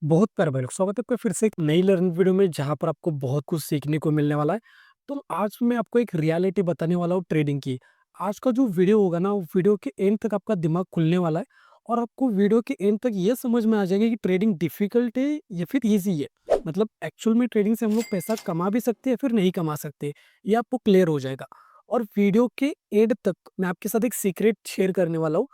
बहुत प्यारे भाई लोग, स्वागत है आपका फिर से एक नई लर्निंग वीडियो में जहाँ पर आपको बहुत कुछ सीखने को मिलने वाला है। तो आज मैं आपको एक रियलिटी बताने वाला हूँ ट्रेडिंग की। आज का जो वीडियो होगा ना, वो वीडियो के एंड तक आपका दिमाग खुलने वाला है और आपको वीडियो के एंड तक ये समझ में आ जाएगा कि ट्रेडिंग डिफिकल्ट है या फिर ईज़ी है। मतलब एक्चुअल में ट्रेडिंग से हम लोग पैसा कमा भी सकते हैं या फिर नहीं कमा सकते, ये आपको क्लियर हो जाएगा। और वीडियो के एंड तक मैं आपके साथ एक सीक्रेट शेयर करने वाला हूँ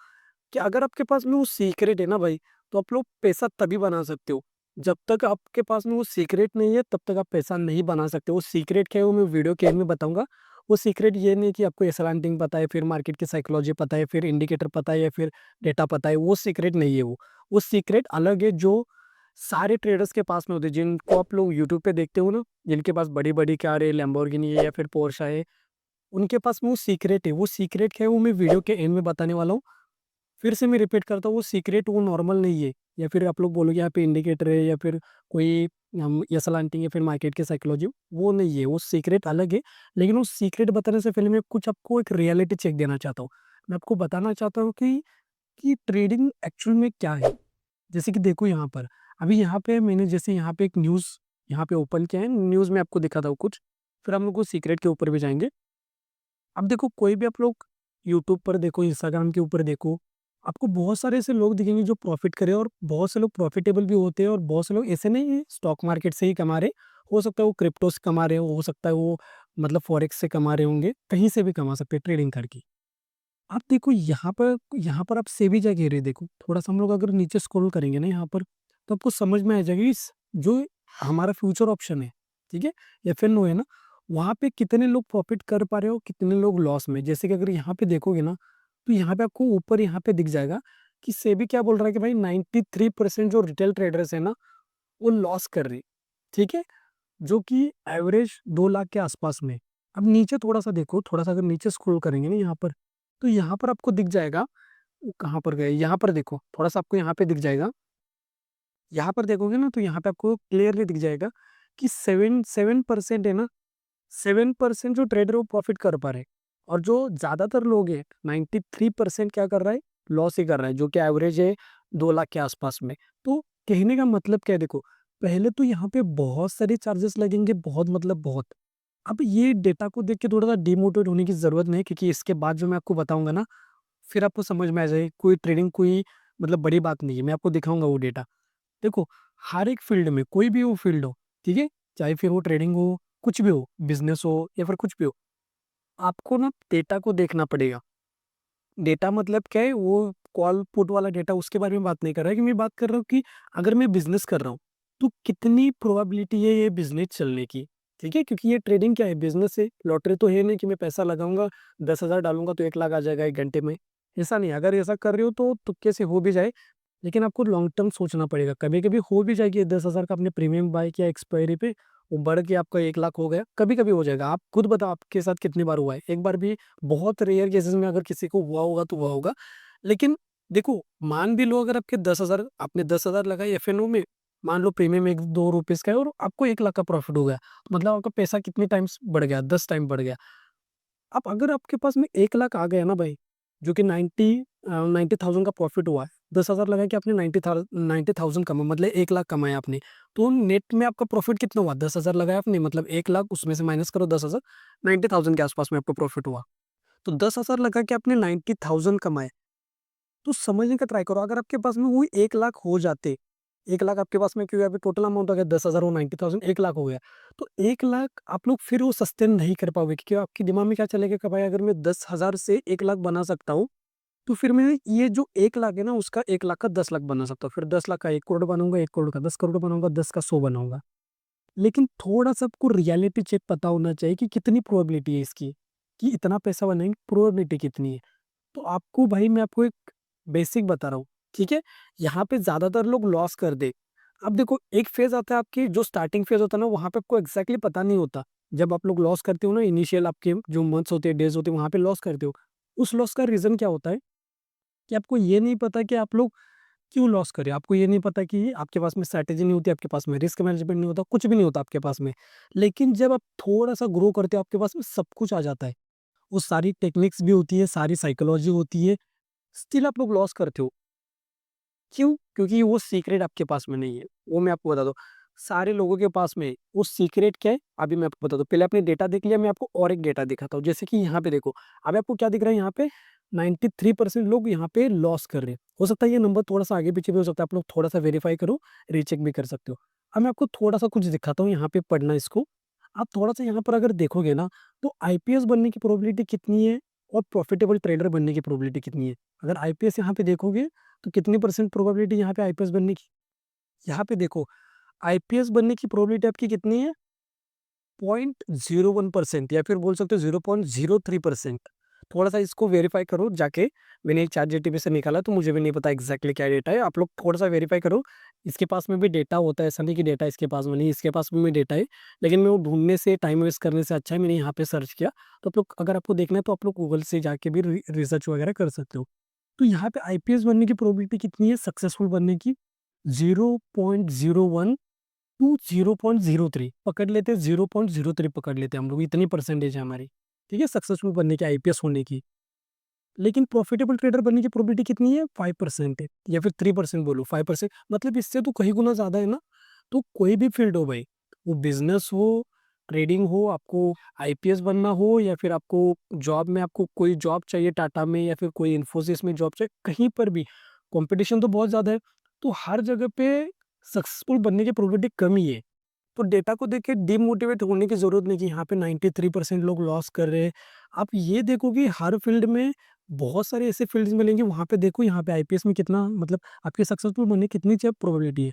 कि अगर आपके पास में वो सीक्रेट है ना भाई, तो आप लोग पैसा तभी बना सकते हो। जब तक आपके पास में वो सीक्रेट नहीं है, तब तक आप पैसा नहीं बना सकते। वो सीक्रेट क्या है, वो मैं वीडियो के एंड में बताऊँगा। वो सीक्रेट ये नहीं कि आपको एसलांटिंग पता है, फिर मार्केट की साइकोलॉजी पता है, फिर इंडिकेटर पता है या फिर डेटा पता है, वो सीक्रेट नहीं है वो। वो सीक्रेट अलग है जो सारे ट्रेडर्स के पास में होते हैं, जिनको आप लोग यूट्यूब पे देखते हो ना, जिनके पास बड़ी-बड़ी कार है, लैम्बोर्गिनी है या फिर पोर्शा है, उनके पास में वो सीक्रेट है। वो सीक्रेट क्या है, वो मैं वीडियो के एंड में बताने वाला हूँ। फिर से मैं रिपीट करता हूँ, वो सीक्रेट वो नॉर्मल नहीं है या फिर आप लोग बोलोगे यहाँ पे इंडिकेटर है या फिर कोई एसएल या फिर मार्केट की साइकोलॉजी, वो नहीं है, वो सीक्रेट अलग है। लेकिन वो सीक्रेट बताने से पहले मैं कुछ आपको एक रियलिटी चेक देना चाहता हूँ। मैं आपको बताना चाहता हूँ कि ट्रेडिंग एक्चुअल में क्या है। जैसे कि देखो यहाँ पर, अभी यहाँ पे मैंने जैसे यहाँ पे एक न्यूज़ यहाँ पे ओपन किया है, न्यूज़ में आपको दिखाता हूँ कुछ, फिर हम लोग को सीक्रेट के ऊपर भी जाएँगे। अब देखो कोई भी आप लोग यूट्यूब पर देखो, इंस्टाग्राम के ऊपर देखो, आपको बहुत सारे ऐसे लोग दिखेंगे जो प्रॉफ़िट करे और बहुत से लोग प्रॉफ़िटेबल भी होते हैं और बहुत से लोग ऐसे नहीं है स्टॉक मार्केट से ही कमा रहे। हो सकता है वो क्रिप्टो से कमा रहे हो सकता है वो मतलब फॉरेक्स से कमा रहे होंगे, कहीं से भी कमा सकते हैं ट्रेडिंग करके। आप देखो यहाँ पर आप सेबी जा घेरे देखो, थोड़ा-सा हम लोग अगर नीचे स्क्रॉल करेंगे ना यहाँ पर, तो आपको समझ में आ जाएगा इस जो हमारा फ्यूचर ऑप्शन है, ठीक है? एफ-एन-ओ है ना, वहाँ पे कितने लोग प्रॉफ़िट कर पा रहे हो, कितने लोग लॉस में। जैसे कि अगर यहाँ पे देखोगे ना, तो यहाँ पे आपको ऊपर यहाँ पे दिख जाएगा कि सेबी क्या बोल रहा है कि भाई 93% जो रिटेल ट्रेडर्स हैं ना, वो लॉस कर रहे हैं, ठीक है? जो कि एवरेज 2 लाख के आसपास में। अब नीचे थोड़ा-सा देखो, थोड़ा-सा अगर नीचे स्क्रॉल करेंगे ना यहाँ पर, तो यहाँ पर आपको दिख जाएगा, वो कहाँ पर गए? यहाँ पर देखो, थोड़ा-सा आपको यहाँ पे दिख जाएगा। यहाँ पर देखोगे ना तो यहाँ पे आपको क्लियरली दिख जाएगा कि 7% है ना, 7% जो ट्रेडर वो प्रॉफ़िट कर पा रहे हैं और जो ज़्यादातर लोग हैं 93% क्या कर रहा है? लॉस ही कर रहा है, जो कि एवरेज है 2 लाख के आसपास में। तो कहने का मतलब क्या है देखो, पहले तो यहाँ पे बहुत सारे चार्जेस लगेंगे, बहुत मतलब बहुत। अब ये डेटा को देख के थोड़ा-सा डिमोटिवेट होने की ज़रूरत नहीं, क्योंकि इसके बाद जो मैं आपको बताऊँगा ना, फिर आपको समझ में आ जाएगी कोई ट्रेडिंग कोई मतलब बड़ी बात नहीं है। मैं आपको दिखाऊँगा वो डेटा। देखो, हर एक फ़ील्ड में कोई भी वो फ़ील्ड हो, ठीक है? चाहे फिर वो ट्रेडिंग हो, कुछ भी हो, बिज़नेस हो या फिर कुछ भी हो, आपको ना डेटा को देखना पड़ेगा। डेटा मतलब क्या है, वो कॉल पुट वाला डेटा उसके बारे में बात नहीं कर रहा है, कि मैं बात कर रहा हूँ कि अगर मैं बिज़नेस कर रहा हूँ, तो कितनी प्रोबेबिलिटी है ये बिज़नेस चलने की, ठीक है? क्योंकि ये ट्रेडिंग क्या है, बिज़नेस है, लॉटरी तो है नहीं कि मैं पैसा लगाऊँगा, 10,000 डालूँगा तो 1 लाख आ जाएगा 1 घंटे में। ऐसा नहीं है, अगर ऐसा कर रहे हो तो तुक्के से हो भी जाए, लेकिन आपको लॉन्ग टर्म सोचना पड़ेगा। कभी-कभी हो भी जाएगी 10,000 का आपने प्रीमियम बाय किया एक्सपायरी पे, वो बढ़ के आपका 1 लाख हो गया, कभी-कभी हो जाएगा। आप खुद बताओ आपके साथ कितनी बार हुआ है? एक बार भी बहुत रेयर केसेज़ में अगर किसी को हुआ होगा तो हुआ होगा। लेकिन देखो, मान भी लो अगर आपके 10,000 आपने 10,000 लगाए एफ-एन-ओ में, मान लो प्रीमियम 1-2 रुपीज़ का है और आपको 1 लाख का प्रॉफ़िट हो गया। तो मतलब आपका पैसा कितने टाइम्स बढ़ गया? 10 टाइम बढ़ गया। अब अगर आपके पास में 1 लाख आ गया ना भाई, जो कि 90,000 का प्रॉफ़िट हुआ है, 10,000 लगा के आपने 90,000 कमा मतलब 1 लाख कमाया आपने। तो नेट में आपका प्रॉफ़िट कितना हुआ? 10,000 लगाया आपने मतलब 1 लाख उसमें से माइनस करो 10,000, 90,000 के आस-पास में आपका प्रॉफ़िट हुआ। तो 10,000 लगा के आपने 90,000 कमाए। तो समझने का ट्राई करो, अगर आपके पास में वही 1 लाख हो जाते, 1 लाख आपके पास में क्योंकि अभी टोटल अमाउंट आ गया 10,000 और 90,000 1 लाख हो गया। तो 1 लाख आप लोग फिर वो सस्टेन नहीं कर पाओगे, क्योंकि आपके दिमाग में क्या चलेगा कि भाई अगर मैं 10,000 से 1 लाख बना सकता हूँ, तो फिर मैं ये जो 1 लाख है ना उसका 1 लाख का 10 लाख बना सकता हूँ। फिर 10 लाख का 1 करोड़ बनाऊँगा, 1 करोड़ का 10 करोड़ बनाऊँगा, 10 का 100 बनाऊँगा। लेकिन थोड़ा-सा आपको रियलिटी चेक पता होना चाहिए कि कितनी प्रोबेबिलिटी है इसकी, कि इतना पैसा बनाएँगे, प्रोबेबिलिटी कितनी है। तो आपको भाई मैं आपको एक बेसिक बता रहा हूँ, ठीक है? यहाँ पे ज़्यादातर लोग लॉस कर दे। अब देखो एक फ़ेज़ आता है आपकी जो स्टार्टिंग फ़ेज़ होता है ना, वहाँ पे आपको एग्ज़ैक्टली पता नहीं होता। जब आप लोग लॉस करते हो ना, इनिशियल आपके जो मंथ्स होते हैं, डेज़ होते हैं, वहाँ पे लॉस करते हो। उस लॉस का रीज़न क्या होता है कि आपको ये नहीं पता कि आप लोग क्यों लॉस कर रहे हो? आपको ये नहीं पता कि आपके पास में स्ट्रैटेजी नहीं होती, आपके पास में रिस्क मैनेजमेंट नहीं होता, कुछ भी नहीं होता आपके पास में। लेकिन जब आप थोड़ा-सा ग्रो करते हो, आपके पास में सब कुछ आ जाता है। वो सारी टेक्निक्स भी होती है, सारी साइकोलॉजी होती है, स्टिल आप लोग लॉस करते हो। क्यों? क्योंकि वो सीक्रेट आपके पास में नहीं है, वो मैं आपको बता दूँ। सारे लोगों के पास में वो सीक्रेट क्या है, अभी मैं आपको बता दूँ। पहले आपने डेटा देख लिया, मैं आपको और एक डेटा दिखाता हूँ। जैसे कि यहाँ पे देखो, अभी आपको क्या दिख रहा है यहाँ पे 93% लोग यहाँ पे लॉस कर रहे हैं। हो सकता है ये नंबर थोड़ा-सा आगे-पीछे भी हो सकता है, आप लोग थोड़ा-सा वेरीफाई करो, रीचेक भी कर सकते हो। अब मैं आपको थोड़ा-सा कुछ दिखाता हूँ यहाँ पे पढ़ना इसको। आप थोड़ा-सा यहाँ पर अगर देखोगे ना, तो आईपीएस बनने की प्रोबेबिलिटी कितनी है और प्रॉफिटेबल ट्रेडर बनने की प्रोबेबिलिटी कितनी है? अगर आईपीएस यहाँ पे देखोगे तो कितनी परसेंट प्रोबेबिलिटी यहाँ पे आईपीएस बनने की? यहाँ पे देखो, आईपीएस बनने की प्रोबेबिलिटी आपकी कितनी है? 0.01% या फिर बोल सकते हो 0.03%। थोड़ा-सा इसको वेरीफाई करो जाके, मैंने चैटजीपीटी से निकाला तो मुझे भी नहीं पता एग्ज़ैक्टली क्या डेटा है। आप लोग थोड़ा-सा वेरीफाई करो, इसके पास में भी डेटा होता है, ऐसा नहीं कि डेटा इसके पास में नहीं, इसके पास में भी डेटा है। लेकिन मैं वो ढूँढने से, टाइम वेस्ट करने से अच्छा है मैंने यहाँ पे सर्च किया। तो आप लोग अगर आपको देखना है तो आप लोग गूगल से जाके भी रिसर्च वगैरह कर सकते हो। तो यहाँ पे आईपीएस बनने की प्रोबेबिलिटी कितनी है सक्सेसफुल बनने की? 0.01 टू 0.03 पकड़ लेते हैं, 0.03 पकड़ लेते हैं हम लोग, इतनी परसेंटेज है हमारी, ठीक है, सक्सेसफुल बनने की, आईपीएस होने की। लेकिन प्रॉफिटेबल ट्रेडर बनने की प्रोबेबिलिटी कितनी है? 5% है या फिर 3% बोलो, 5% मतलब इससे तो कहीं गुना ज़्यादा है ना। तो कोई भी फील्ड हो भाई, वो बिज़नेस हो, ट्रेडिंग हो, आपको आईपीएस बनना हो या फिर आपको जॉब में आपको कोई जॉब चाहिए टाटा में या फिर कोई इन्फोसिस में जॉब चाहिए, कहीं पर भी कॉम्पिटिशन तो बहुत ज़्यादा है। तो हर जगह पे सक्सेसफुल बनने की प्रोबेबिलिटी कम ही है। तो डेटा को देख के डिमोटिवेट होने की ज़रूरत नहीं कि यहाँ पे 93% लोग लॉस कर रहे हैं। आप ये देखो कि हर फील्ड में बहुत सारे ऐसे फील्ड्स मिलेंगे, वहाँ पे देखो यहाँ पे आईपीएस में कितना मतलब आपके सक्सेसफुल बनने की कितनी च प्रोबेबिलिटी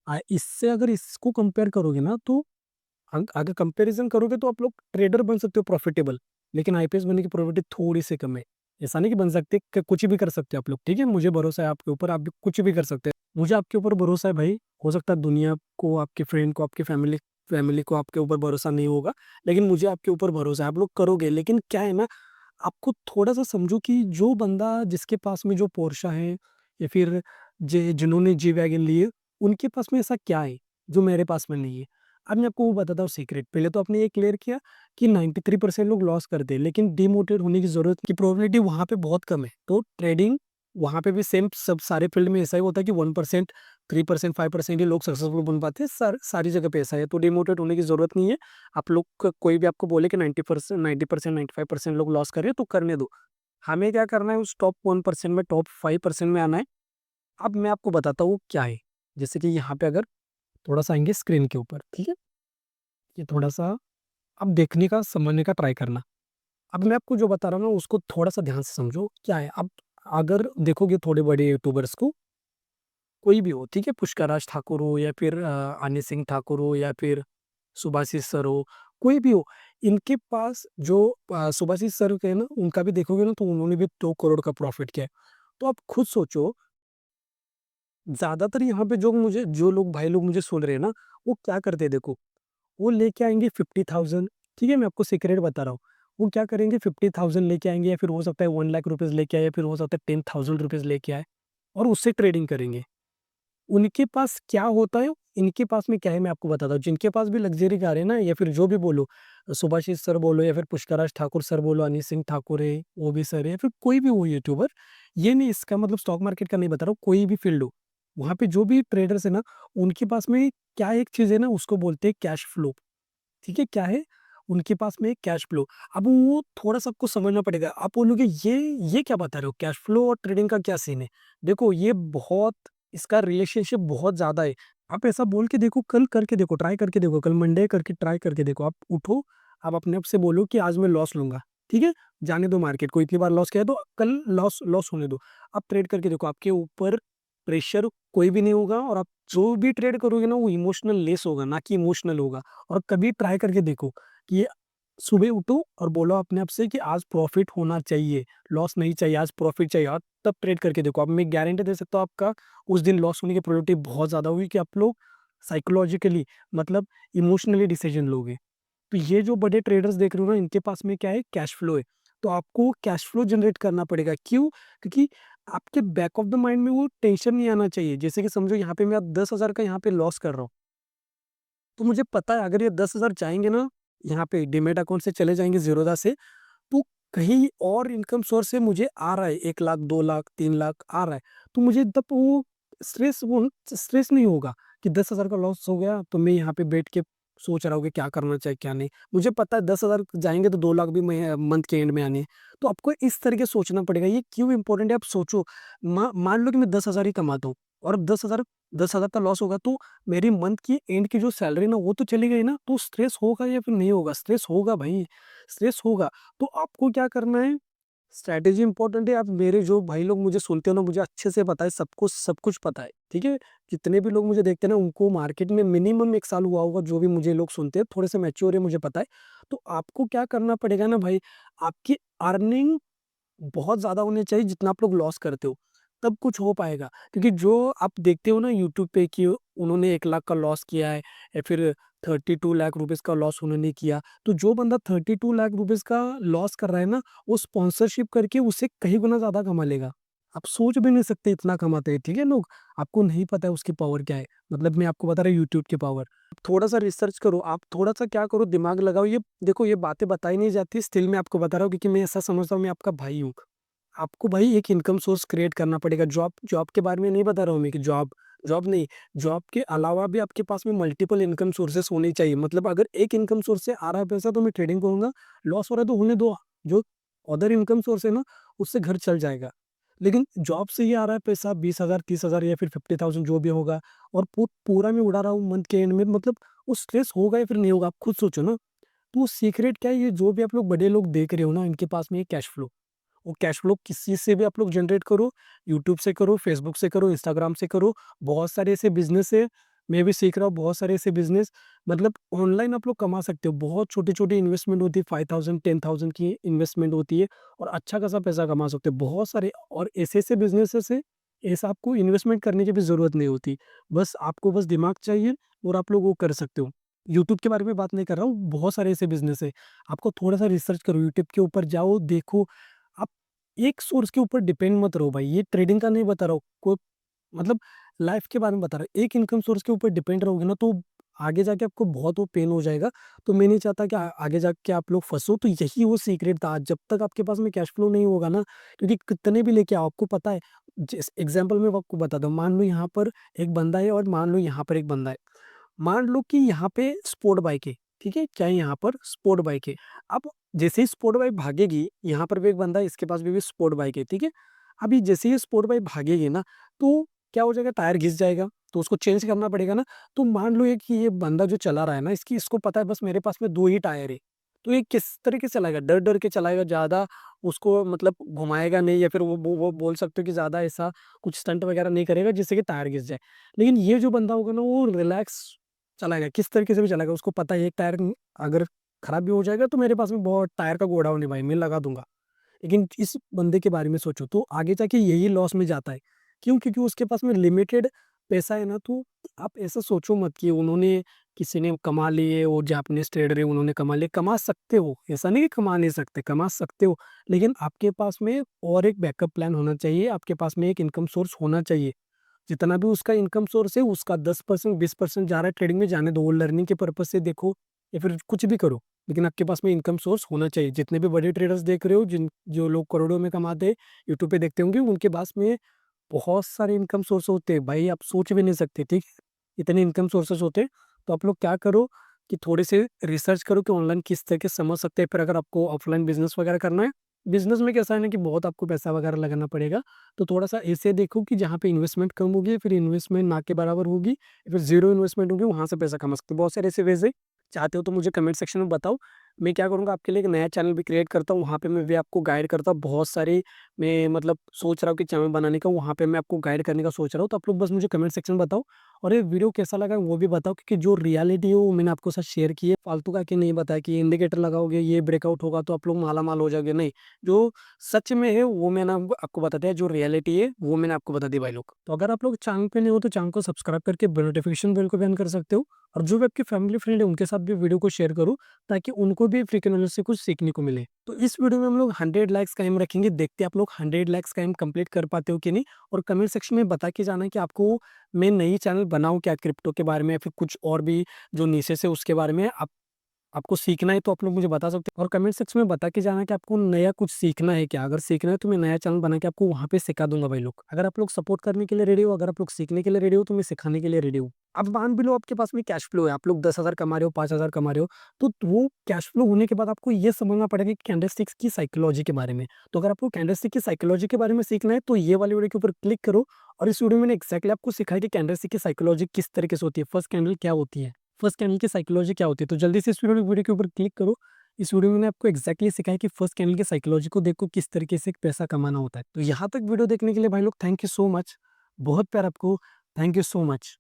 है। इससे अगर इसको कंपेयर करोगे ना तो अगर कंपैरिज़न करोगे तो आप लोग ट्रेडर बन सकते हो प्रॉफिटेबल, लेकिन आईपीएस बनने की प्रोबेबिलिटी थोड़ी-सी कम है। ऐसा नहीं कि बन सकते, क कुछ भी कर सकते हो आप लोग, ठीक है? मुझे भरोसा है आपके ऊपर, आप भी कुछ भी कर सकते हैं। मुझे आपके ऊपर भरोसा है भाई, हो सकता है दुनिया को, आपके फ्रेंड को, आपकी फैमिली फैमिली को आपके ऊपर भरोसा नहीं होगा, लेकिन मुझे आपके ऊपर भरोसा है, आप लोग करोगे। लेकिन क्या है ना, आपको थोड़ा-सा समझो कि जो बंदा जिसके पास में जो पोर्शा है या फिर जिन्होंने जी वैगन ली है, उनके पास में ऐसा क्या है, जो मेरे पास में नहीं है? अब मैं आपको वो बताता हूँ सीक्रेट। पहले तो आपने ये क्लियर किया कि 93% लोग लॉस करते हैं, लेकिन डिमोटिवेट होने की ज़रूरत की प्रोबेबिलिटी वहाँ पे बहुत कम है। तो ट्रेडिंग वहाँ पे भी सेम, सब सारे फील्ड में ऐसा ही होता है कि 1%, 3%, 5% ही लोग सक्सेसफुल बन पाते हैं। सारी जगह पे ऐसा है, तो डिमोटिवेट होने की ज़रूरत नहीं है। आप लोग क कोई भी आपको बोले कि 90%, 90%, 95% लोग लॉस कर रहे हैं, तो करने दो। हमें क्या करना है, उस टॉप 1% में, टॉप 5% में आना है। अब मैं आपको बताता हूँ क्या है। जैसे कि यहाँ पे अगर थोड़ा-सा आएँगे स्क्रीन के ऊपर, ठीक है? ये थोड़ा-सा अब देखने का, समझने का ट्राई करना। अब मैं आपको जो बता रहा हूँ ना, उसको थोड़ा-सा ध्यान से समझो, क्या है? अब अगर देखोगे थोड़े बड़े यूट्यूबर्स को, कोई भी हो, ठीक है? पुष्कर ठाकुर हो या फिर अनिल सिंह ठाकुर हो या फिर सुभाषिस सर हो, कोई भी हो, इनके पास जो सुभाषिस सर के ना, उनका भी देखोगे ना तो उन्होंने भी 2 करोड़ का प्रॉफ़िट किया है। तो आप खुद सोचो, ज़्यादातर यहाँ पे जो लोग भाई लोग मुझे सुन रहे हैं ना, वो क्या करते हैं देखो, वो लेके आएँगे 50,000, ठीक है? मैं आपको सीक्रेट बता रहा हूँ। वो क्या करेंगे, 50,000 लेके आएँगे या फिर हो सकता है 1 लाख रुपीज़ लेके आए या फिर हो सकता है 10,000 रुपीज़ लेके आए और उससे ट्रेडिंग करेंगे। उनके पास क्या होता है, इनके पास में क्या है मैं आपको बताता हूँ। जिनके पास भी लग्ज़री कार है ना, या फिर जो भी बोलो, सुभाषिस सर बोलो या फिर पुष्कर ठाकुर सर बोलो, अनिल सिंह ठाकुर है, वो भी सर है या फिर कोई भी हो यूट्यूबर, ये नहीं, इसका मतलब स्टॉक मार्केट का नहीं बता रहा हूँ, कोई भी फ़ील्ड हो। वहाँ पे जो भी ट्रेडर्स है ना, उनके पास में क्या एक चीज़ है ना, उसको बोलते हैं कैश फ्लो। ठीक है? क्या है? उनके पास में कैश फ्लो। अब वो थोड़ा-सा आपको समझना पड़ेगा। आप बोलोगे ये क्या बता रहे हो? कैश फ्लो और ट्रेडिंग का क्या सीन है? देखो, ये बहुत, इसका रिलेशनशिप बहुत ज़्यादा है। आप ऐसा बोल के देखो, कल करके देखो, ट्राई करके देखो, कल मंडे करके ट्राई करके देखो। आप उठो, आप अपने आप से बोलो कि आज मैं लॉस लूँगा, ठीक है? जाने दो मार्केट को, इतनी बार लॉस किया है तो कल लॉस लॉस होने दो। आप ट्रेड करके देखो, आपके ऊपर प्रेशर कोई भी नहीं होगा और आप जो भी ट्रेड करोगे ना, वो इमोशनल लेस होगा, ना कि इमोशनल होगा। और कभी ट्राई करके देखो कि सुबह उठो और बोलो अपने आप से कि आज प्रॉफिट होना चाहिए, लॉस नहीं चाहिए, आज प्रॉफिट चाहिए, और तब ट्रेड करके देखो। अब मैं गारंटी दे सकता हूँ, आपका उस दिन लॉस होने की प्रोबेबिलिटी बहुत ज़्यादा होगी कि आप लोग साइकोलॉजिकली, मतलब इमोशनली डिसीजन लोगे। तो ये जो बड़े ट्रेडर्स देख रहे हो ना, इनके पास में क्या है, कैश फ्लो है। तो आपको कैश फ्लो जनरेट करना पड़ेगा। क्यों? क्योंकि आपके बैक ऑफ द माइंड में वो टेंशन नहीं आना चाहिए। जैसे कि समझो यहाँ पे मैं अब 10,000 का यहाँ पे लॉस कर रहा हूँ। तो मुझे पता है अगर ये 10,000 जाएँगे ना, यहाँ पे डीमैट अकाउंट से चले जाएँगे ज़ीरोधा से, तो कहीं और इनकम सोर्स से मुझे आ रहा है, 1 लाख, 2 लाख, 3 लाख आ रहा है। तो मुझे तब वो स्ट्रेस नहीं होगा कि 10,000 का लॉस हो गया, तो मैं यहाँ पे बैठ के सोच रहा हूँ कि क्या करना चाहिए, क्या नहीं। मुझे पता है 10,000 जाएँगे तो 2 लाख भी मैं मंथ के एंड में आने हैं। तो आपको इस तरीके सोचना पड़ेगा, ये क्यों इम्पोर्टेंट है आप सोचो। मान लो कि मैं 10,000 ही कमाता हूँ और 10,000 का लॉस होगा, तो मेरी मंथ की एंड की जो सैलरी ना वो तो चली गई ना, तो स्ट्रेस होगा या फिर नहीं होगा? स्ट्रेस होगा भाई, स्ट्रेस होगा। तो आपको क्या करना है, स्ट्रैटेजी इंपॉर्टेंट है। आप मेरे जो भाई लोग मुझे सुनते हो ना, मुझे अच्छे से पता है, सबको सब कुछ पता है, ठीक है? जितने भी लोग मुझे देखते हैं ना, उनको मार्केट में मिनिमम 1 साल हुआ होगा, जो भी मुझे लोग सुनते हैं, थोड़े से मैच्योर है, मुझे पता है। तो आपको क्या करना पड़ेगा ना भाई, आपकी अर्निंग बहुत ज़्यादा होनी चाहिए जितना आप लोग लॉस करते हो, तब कुछ हो पाएगा। क्योंकि जो आप देखते हो ना यूट्यूब पे कि उन्होंने 1 लाख का लॉस किया है या फिर 32 लाख रुपीज़ का लॉस उन्होंने किया, तो जो बंदा 32 लाख रुपीज़ का लॉस कर रहा है ना, वो स्पॉन्सरशिप करके उससे कहीं गुना ज़्यादा कमा लेगा। आप सोच भी नहीं सकते इतना कमाते हैं, ठीक है लोग? आपको नहीं पता है उसकी पावर क्या है। मतलब मैं आपको बता रहा हूँ यूट्यूब की पावर। थोड़ा-सा रिसर्च करो, आप थोड़ा-सा क्या करो, दिमाग लगाओ। ये देखो, ये बातें बताई नहीं जाती, स्टिल मैं आपको बता रहा हूँ क्योंकि मैं ऐसा समझता हूँ, मैं आपका भाई हूँ। आपको भाई एक इनकम सोर्स क्रिएट करना पड़ेगा। जॉब जॉब के बारे में नहीं बता रहा हूँ मैं कि जॉब जॉब नहीं, जॉब के अलावा भी आपके पास में मल्टीपल इनकम सोर्सेस होने चाहिए। मतलब अगर एक इनकम सोर्स से आ रहा है पैसा, तो मैं ट्रेडिंग करूँगा, लॉस हो रहा है तो होने दो। जो अदर इनकम सोर्स है ना, उससे घर चल जाएगा। लेकिन जॉब से ही आ रहा है पैसा 20,000, 30,000 या फिर 50,000 जो भी होगा, और पूरा मैं उड़ा रहा हूँ मंथ के एंड में, मतलब वो स्ट्रेस होगा या फिर नहीं होगा? आप खुद सोचो ना। तो सीक्रेट क्या है, ये जो भी आप लोग बड़े लोग देख रहे हो ना, इनके पास में ये कैश फ्लो, वो कैश फ्लो किसी से भी आप लोग जनरेट करो, यूट्यूब से करो, फेसबुक से करो, इंस्टाग्राम से करो। बहुत सारे ऐसे बिज़नेस है, मैं भी सीख रहा हूँ बहुत सारे ऐसे बिज़नेस। मतलब ऑनलाइन आप लोग कमा सकते हो। बहुत छोटी-छोटी इन्वेस्टमेंट होती है, 5,000 10,000 की इन्वेस्टमेंट होती है और अच्छा खासा पैसा कमा सकते हो। बहुत सारे और ऐसे-ऐसे बिज़नेसेस है, ऐसा आपको इन्वेस्टमेंट करने की भी ज़रूरत नहीं होती। बस आपको बस दिमाग चाहिए और आप लोग वो कर सकते हो। यूट्यूब के बारे में बात नहीं कर रहा हूँ, बहुत सारे ऐसे बिज़नेस है। आपको थोड़ा-सा रिसर्च करो, यूट्यूब के ऊपर जाओ, देखो। आप एक सोर्स के ऊपर डिपेंड मत रहो भाई, ये ट्रेडिंग का नहीं बता रहा हूँ, कोई मतलब लाइफ के बारे में बता रहा हूँ। एक इनकम सोर्स के ऊपर डिपेंड रहोगे ना, तो आगे जाके आपको बहुत वो पेन हो जाएगा। तो मैं नहीं चाहता कि आगे जाके आप लोग फँसो, तो यही वो सीक्रेट था। जब तक आपके पास में कैश फ्लो नहीं होगा ना, क्योंकि कितने भी लेके आओ, आपको पता है, जिस एग्ज़ाम्पल मैं आपको बताता हूँ, मान लो यहाँ पर एक बंदा है और मान लो यहाँ पर एक बंदा है। मान लो कि यहाँ पे स्पोर्ट बाइक है, ठीक है? क्या है यहाँ पर? स्पोर्ट बाइक है। अब जैसे ही स्पोर्ट बाइक भागेगी, यहाँ पर भी एक बंदा है, इसके पास भी स्पोर्ट बाइक है, ठीक है? अभी जैसे ही स्पोर्ट बाइक भागेगी ना, तो क्या हो जाएगा, टायर घिस जाएगा, तो उसको चेंज करना पड़ेगा ना। तो मान लो ये कि ये बंदा जो चला रहा है ना, इसको पता है बस मेरे पास में 2 ही टायर है। तो ये किस तरीके से चलाएगा? डर-डर के चलाएगा, ज़्यादा उसको मतलब घुमाएगा नहीं, या फिर वो बोल सकते हो कि ज़्यादा ऐसा कुछ स्टंट वगैरह नहीं करेगा जिससे कि टायर घिस जाए। लेकिन ये जो बंदा होगा ना, वो रिलैक्स चलाएगा, किस तरीके से भी चलाएगा। उसको पता है एक टायर अगर खराब भी हो जाएगा, तो मेरे पास में बहुत टायर का गोडाउन है भाई, मैं लगा दूँगा। लेकिन इस बंदे के बारे में सोचो, तो आगे जाके यही लॉस में जाता है। क्यों? क्योंकि उसके पास में लिमिटेड पैसा है ना। तो आप ऐसा सोचो मत कि उन्होंने किसी ने कमा लिए, वो जापानीज़ ट्रेडर है उन्होंने कमा लिए। कमा सकते हो, ऐसा नहीं कि कमा नहीं सकते, कमा सकते हो। लेकिन आपके पास में और एक बैकअप प्लान होना चाहिए, आपके पास में एक इनकम सोर्स होना चाहिए। जितना भी उसका इनकम सोर्स है, उसका 10% 20% जा रहा है ट्रेडिंग में, जाने दो। वो लर्निंग के पर्पज़ से देखो या फिर कुछ भी करो, लेकिन आपके पास में इनकम सोर्स होना चाहिए। जितने भी बड़े ट्रेडर्स देख रहे हो, जो लोग करोड़ों में कमाते हैं, यूट्यूब पे देखते होंगे, उनके पास में बहुत सारे इनकम सोर्स होते हैं भाई, आप सोच भी नहीं सकते, ठीक है? इतने इनकम सोर्सेस होते हैं। तो आप लोग क्या करो कि थोड़े से रिसर्च करो कि ऑनलाइन किस तरीके से समझ सकते हैं। फिर अगर आपको ऑफलाइन बिजनेस वगैरह करना है, बिजनेस में कैसा है ना कि बहुत आपको पैसा वगैरह लगाना पड़ेगा। तो थोड़ा-सा ऐसे देखो कि जहाँ पे इन्वेस्टमेंट कम होगी, फिर इन्वेस्टमेंट ना के बराबर होगी, फिर ज़ीरो इन्वेस्टमेंट होगी, वहाँ से पैसा कमा सकते हो। बहुत सारे ऐसे वेज़ है, चाहते हो तो मुझे कमेंट सेक्शन में बताओ। मैं क्या करूँगा, आपके लिए एक नया चैनल भी क्रिएट करता हूँ, वहाँ पे मैं भी आपको गाइड करता हूँ। बहुत सारे मैं मतलब सोच रहा हूँ कि चैनल बनाने का, वहाँ पे मैं आपको गाइड करने का सोच रहा हूँ। तो आप लोग बस मुझे कमेंट सेक्शन में बताओ, और ये वीडियो कैसा लगा वो भी बताओ, क्योंकि जो रियलिटी है वो मैंने आपको साथ शेयर की है। फालतू का कि नहीं बताया कि इंडिकेटर लगाओगे, ये ब्रेकआउट होगा तो आप लोग माला-माल हो जाओगे, नहीं। जो सच में है वो मैंने आपको बता दिया, जो रियलिटी है वो मैंने आपको बता दी भाई लोग। तो अगर आप लोग चैनल पे नए हो तो चैनल को सब्सक्राइब करके बेल नोटिफिकेशन बेल को भी ऑन कर सकते हो, और जो भी आपके फैमिली फ्रेंड है उनके साथ भी वीडियो को शेयर करो, ताकि उनको भी फ्रीक्वेंट नॉलेज से कुछ सीखने को मिले। तो इस वीडियो में हम लोग 100 लाइक्स का एम रखेंगे, देखते हैं आप लोग 100 लाइक्स का एम कंप्लीट कर पाते हो कि नहीं। और कमेंट सेक्शन में बता के जाना कि आपको मैं नई चैनल बनाऊँ क्या, क्रिप्टो के बारे में या फिर कुछ और भी जो निशेस है उसके बारे में। आप आपको सीखना है तो आप लोग मुझे बता सकते हैं और कमेंट सेक्शन में बता के जाना कि आपको नया कुछ सीखना है क्या? अगर सीखना है तो मैं नया चैनल बना के आपको वहाँ पे सिखा दूँगा भाई लोग। अगर आप लोग सपोर्ट करने के लिए रेडी हो, अगर आप लोग सीखने के लिए रेडी हो, तो मैं सिखाने के लिए रेडी हूँ। अब मान भी लो आपके पास में कैश फ्लो है, आप लोग 10,000 कमा रहे हो, 5,000 कमा रहे हो, तो वो कैश फ्लो होने के बाद आपको ये समझना पड़ेगा कि कैंडलस्टिक्स की साइकोलॉजी के बारे में। तो अगर आपको कैंडलस्टिक की साइकोलॉजी के बारे में सीखना है, तो ये वाली वीडियो के ऊपर क्लिक करो और इस वीडियो में मैंने एक्ज़ैक्टली आपको सिखाया कि कैंडलस्टिक की साइकोलॉजी किस तरीके से होती है, फर्स्ट कैंडल क्या होती है, फर्स्ट कैंडल की साइकोलॉजी क्या होती है। तो जल्दी से इस वीडियो के ऊपर क्लिक करो। इस वीडियो में मैंने आपको एक्ज़ैक्टली सिखाया कि फर्स्ट कैंडल की साइकोलॉजी को देखो किस तरीके से पैसा कमाना होता है। तो यहाँ तक वीडियो देखने के लिए भाई लोग थैंक यू सो मच। बहुत प्यार आपको। Thank you so much.